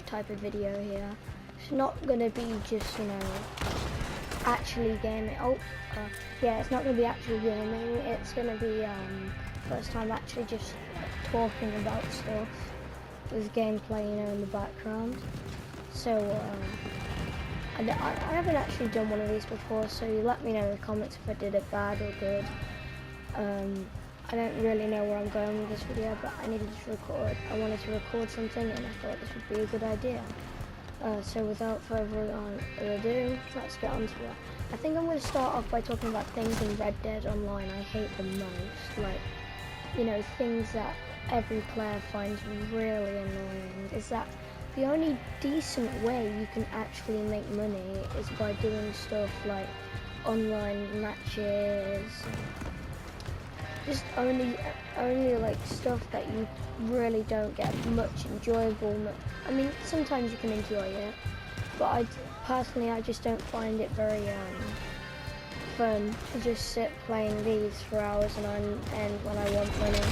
type of video here. It's not gonna be just, you know, actually gaming. Yeah, it's not gonna be actually gaming. It's gonna be first time actually just talking about stuff with gameplay, you know, in the background. So I haven't actually done one of these before, so you let me know in the comments if I did it bad or good. I don't really know where I'm going with this video, but I needed to record. I wanted to record something, and I thought this would be a good idea. So without further ado, let's get on to it. I think I'm going to start off by talking about things in Red Dead Online I hate the most. Like, you know, things that every player finds really annoying. Is that the only decent way you can actually make money is by doing stuff like online matches, just only like stuff that you really don't get much enjoyable. I mean, sometimes you can enjoy it, but I just don't find it very fun to just sit playing these for hours and on end when I want money.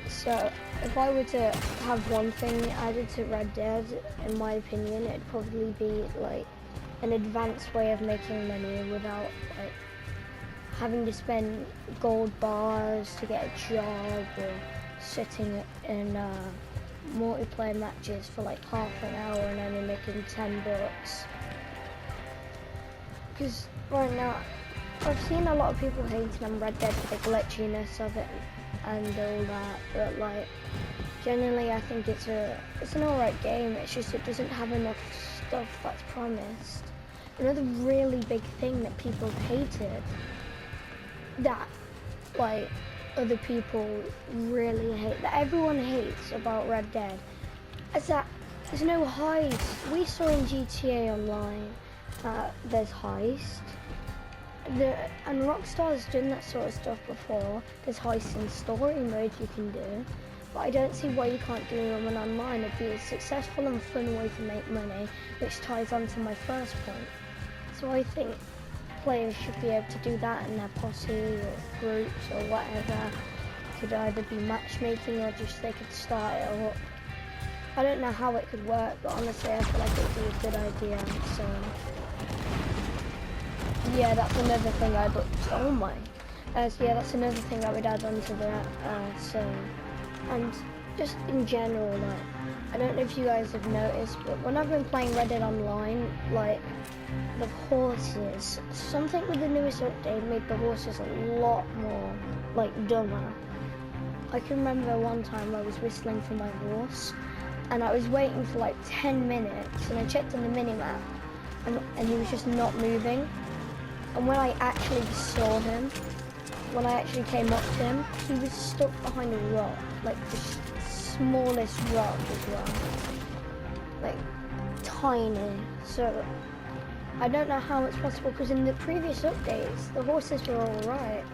So if I were to have one thing added to Red Dead, in my opinion, it'd probably be like an advanced way of making money without like having to spend gold bars to get a job, or sitting in multiplayer matches for like half an hour and only making $10. Because right now, I've seen a lot of people hating on Red Dead for the glitchiness of it and all that, but like generally I think it's an alright game. It's just it doesn't have enough stuff that's promised. Another really big thing that people hated, that like other people really hate, that everyone hates about Red Dead, is that there's no heist. We saw in GTA Online there's heist, and Rockstar's done that sort of stuff before. There's heist in story mode you can do, but I don't see why you can't do them in online. It'd be a successful and fun way to make money, which ties on to my first point. So I think players should be able to do that in their posse or groups or whatever. It could either be matchmaking or just they could start it up. I don't know how it could work, but honestly I feel like it would be a good idea. So yeah, that's another thing so yeah, that's another thing I would add on to that. And just in general, like, I don't know if you guys have noticed, but when I've been playing Red Dead Online, like, the horses, something with the newest update made the horses a lot more, like, dumber. I can remember one time I was whistling for my horse, and I was waiting for like 10 minutes, and I checked on the minimap, and he was just not moving. And when I actually saw him, when I actually came up to him, he was stuck behind a rock, like the smallest rock as well, like tiny. So I don't know how it's possible, because in the previous updates the horses were alright.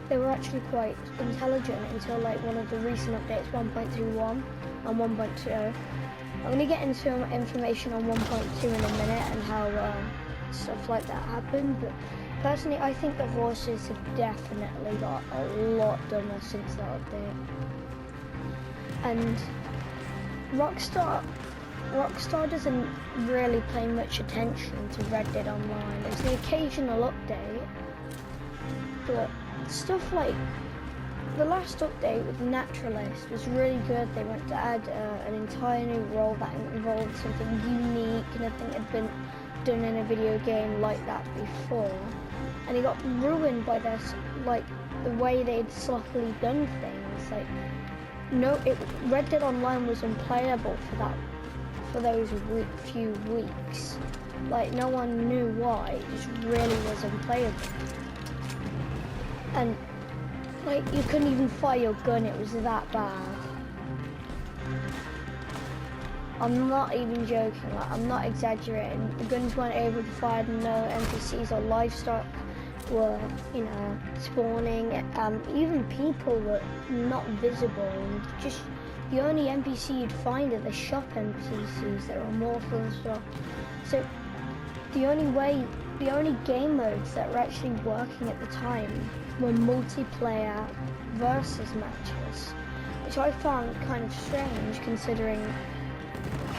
They were actually quite intelligent until like one of the recent updates, 1.21 and 1.2. I'm going to get into information on 1.2 in a minute and how stuff like that happened, but personally I think the horses have definitely got a lot dumber since that update. And Rockstar doesn't really pay much attention to Red Dead Online. There's the occasional update, but stuff like the last update with Naturalist was really good. They went to add an entire new role that involved something unique, nothing had been done in a video game like that before, and it got ruined by this, like the way they'd sloppily done things. Like Red Dead Online was unplayable for those few weeks. Like no one knew why. It just really was unplayable. And like you couldn't even fire your gun, it was that bad. I'm not even joking, like, I'm not exaggerating. The guns weren't able to fire, no NPCs or livestock were, you know, spawning. Even people were not visible, and just the only NPC you'd find are the shop NPCs that are immortal and stuff. So the only game modes that were actually working at the time were multiplayer versus matches. which I found kind of strange considering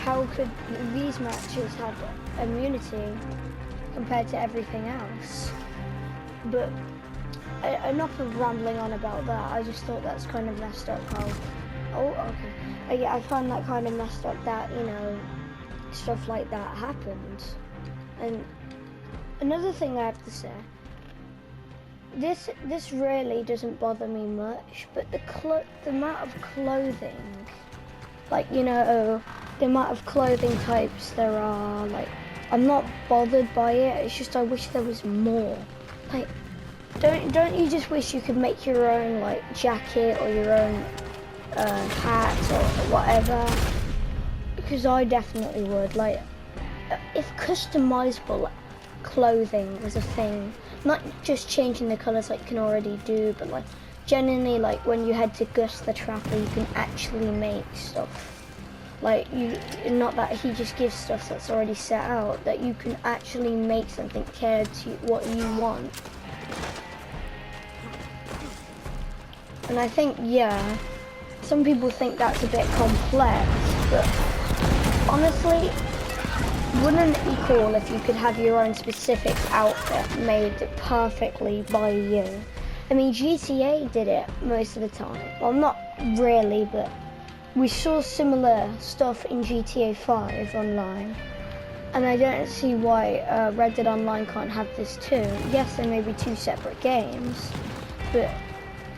how could these matches have immunity compared to everything else. But enough of rambling on about that. I just thought that's kind of messed up how, oh okay, yeah, I find that kind of messed up that, you know, stuff like that happened. And another thing I have to say, this really doesn't bother me much, but the amount of clothing, like, you know, the amount of clothing types there are, like, I'm not bothered by it. It's just I wish there was more. Like, don't you just wish you could make your own, like, jacket or your own hat or whatever? Because I definitely would. Like, if customizable clothing was a thing, not just changing the colours like you can already do, but like genuinely, like when you head to Gus the Trapper, you can actually make stuff. Like, not that he just gives stuff that's already set out, that you can actually make something catered to what you want. And I think, yeah, some people think that's a bit complex, but honestly, wouldn't it be cool if you could have your own specific outfit made perfectly by you? I mean, GTA did it most of the time. Well, not really, but we saw similar stuff in GTA 5 online. And I don't see why Red Dead Online can't have this too. Yes, they may be two separate games, but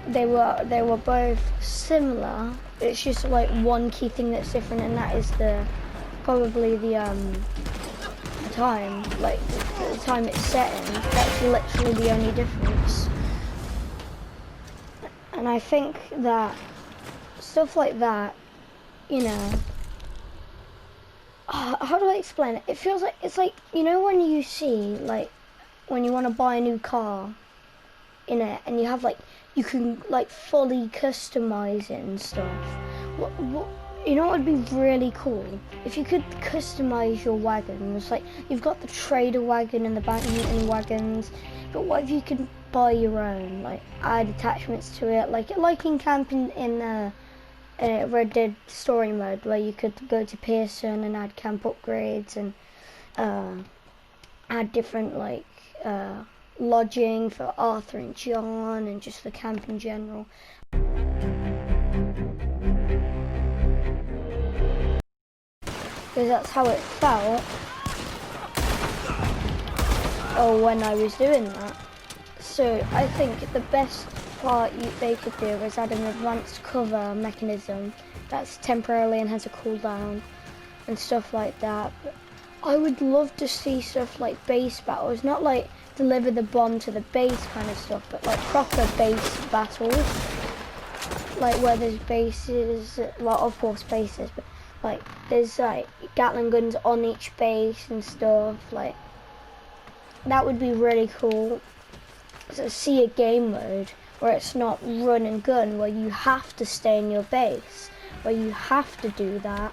they were both similar. It's just like one key thing that's different, and that is probably the time, like the time it's set in. That's literally the only difference. And I think that stuff like that, you know, how do I explain it? It feels like, it's like, you know, when you see, like, when you want to buy a new car in it, and you have, like, you can, like, fully customize it and stuff. You know what would be really cool? If you could customize your wagons. Like, you've got the trader wagon and the bank meeting wagons, but what if you could buy your own? Like, add attachments to it, like in camping in Red Dead story mode, where you could go to Pearson and add camp upgrades and add different, like, lodging for Arthur and John and just the camp in general. Because that's how it felt when I was doing that. So I think the best part they could do is add an advanced cover mechanism that's temporarily and has a cooldown and stuff like that. But I would love to see stuff like base battles, not like deliver the bomb to the base kind of stuff, but like proper base battles, like where there's bases, well, of course bases, but like there's like Gatling guns on each base and stuff. Like, that would be really cool. So see a game mode where it's not run and gun, where you have to stay in your base, where you have to do that.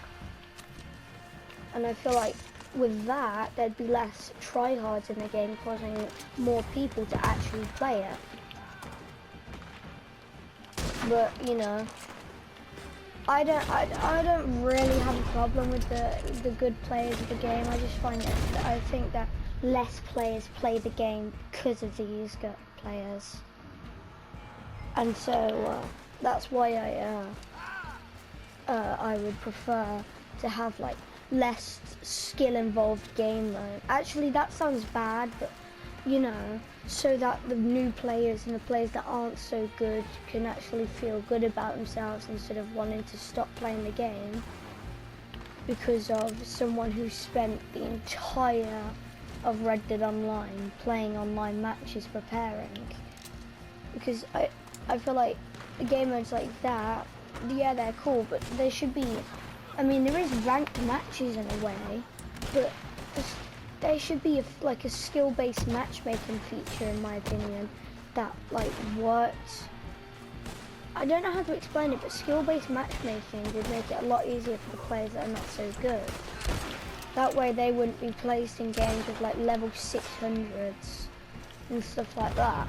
And I feel like with that, there'd be less tryhards in the game, causing more people to actually play it. But, you know, I don't really have a problem with the good players of the game. I just find that I think that less players play the game because of these good players, and so that's why I would prefer to have like less skill involved game mode. Actually, that sounds bad, but you know, so that the new players and the players that aren't so good can actually feel good about themselves instead of wanting to stop playing the game because of someone who spent the entire of Red Dead Online playing online matches preparing. Because I feel like the game modes like that, yeah, they're cool, but there should be, I mean, there is ranked matches in a way, but there should be like a skill-based matchmaking feature, in my opinion, that like works. I don't know how to explain it, but skill-based matchmaking would make it a lot easier for the players that are not so good. That way they wouldn't be placed in games with like level 600s and stuff like that.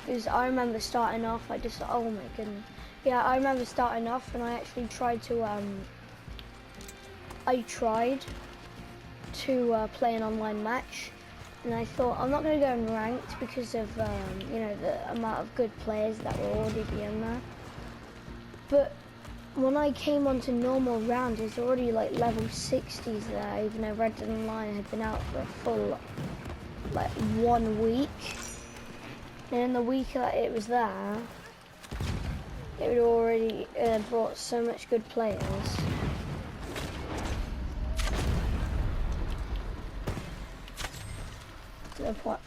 Because I remember starting off, I just, oh my goodness. Yeah, I remember starting off and I actually tried to play an online match, and I thought I'm not going to go in ranked because of you know, the amount of good players that will already be in there. But when I came onto normal round, it was already like level 60s there, even though Red Dead Online had been out for a full like 1 week. And in the week that it was there, it had already brought so much good players. To the point,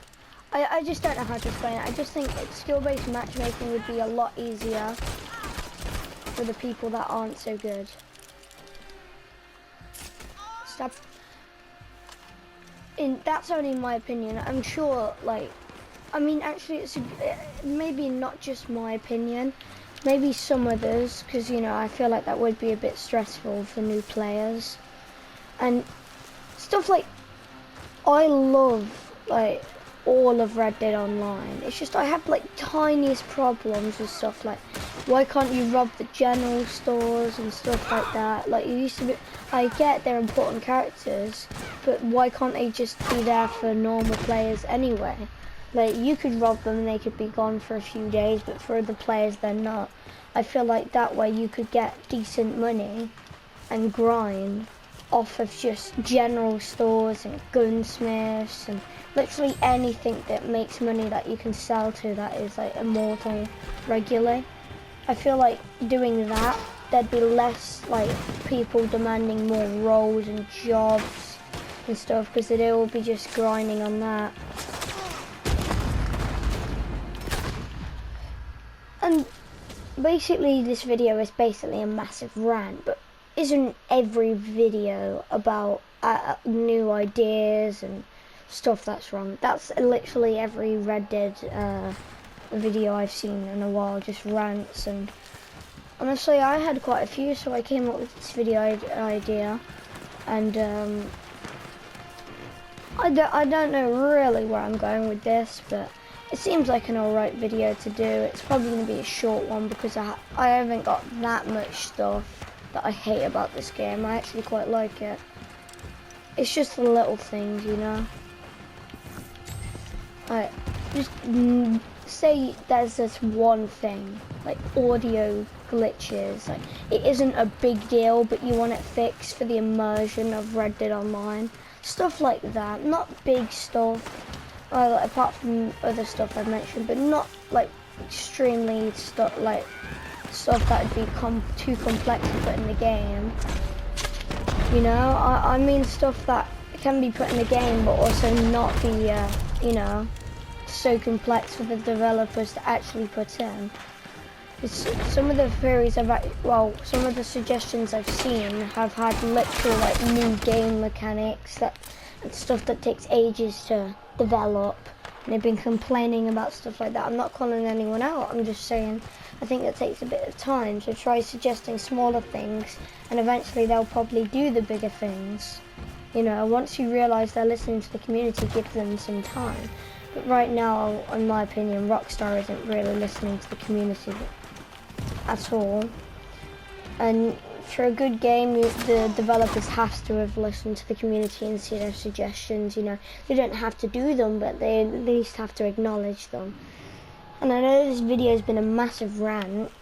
I just don't know how to explain it. I just think skill-based matchmaking would be a lot easier for the people that aren't so good. Stop. That's only my opinion. I'm sure, like, I mean, actually, it's maybe not just my opinion. Maybe some others, because, you know, I feel like that would be a bit stressful for new players. And stuff like, I love, like, all of Red Dead Online. It's just I have, like, tiniest problems with stuff like, why can't you rob the general stores and stuff like that? Like, you used to be, I get they're important characters, but why can't they just be there for normal players anyway? Like, you could rob them and they could be gone for a few days, but for other players they're not. I feel like that way you could get decent money and grind off of just general stores and gunsmiths and literally anything that makes money that you can sell to that is like immortal regularly. I feel like doing that, there'd be less like people demanding more roles and jobs and stuff, because they'd all be just grinding on that. And basically this video is basically a massive rant, but isn't every video about new ideas and stuff that's wrong? That's literally every Red Dead video I've seen in a while, just rants. And honestly, I had quite a few, so I came up with this video idea. And I don't know really where I'm going with this, but it seems like an alright video to do. It's probably going to be a short one because I haven't got that much stuff that I hate about this game. I actually quite like it. It's just the little things, you know. Like, just say there's this one thing, like audio glitches. Like, it isn't a big deal, but you want it fixed for the immersion of Red Dead Online. Stuff like that. Not big stuff. Apart from other stuff I've mentioned, but not like extremely stuff that would be too complex to put in the game. You know, I mean stuff that can be put in the game, but also not be, you know, so complex for the developers to actually put in. Some of the theories some of the suggestions I've seen have had literal like new game mechanics and stuff that takes ages to develop, and they've been complaining about stuff like that. I'm not calling anyone out, I'm just saying I think it takes a bit of time, so try suggesting smaller things and eventually they'll probably do the bigger things. You know, once you realise they're listening to the community, give them some time. But right now, in my opinion, Rockstar isn't really listening to the community at all. And for a good game, the developers have to have listened to the community and see their suggestions. You know, they don't have to do them, but they at least have to acknowledge them. And I know this video has been a massive rant,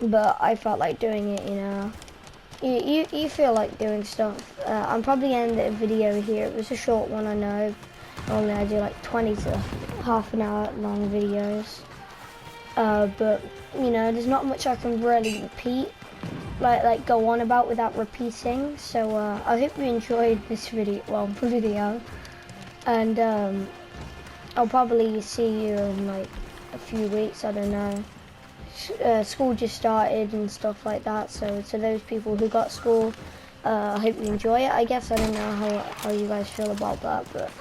but I felt like doing it, you know. You feel like doing stuff. I'm probably going to end the video here. It was a short one, I know. Normally I do like 20 to half an hour long videos. But, you know, there's not much I can really repeat. Like go on about without repeating. So I hope you enjoyed this video, and I'll probably see you in like a few weeks, I don't know. School just started and stuff like that, so to those people who got school, I hope you enjoy it. I guess I don't know how you guys feel about that, but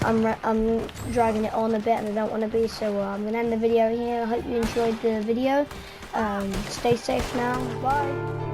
I'm dragging it on a bit and I don't want to be, so I'm gonna end the video here. I hope you enjoyed the video. Stay safe now. Bye.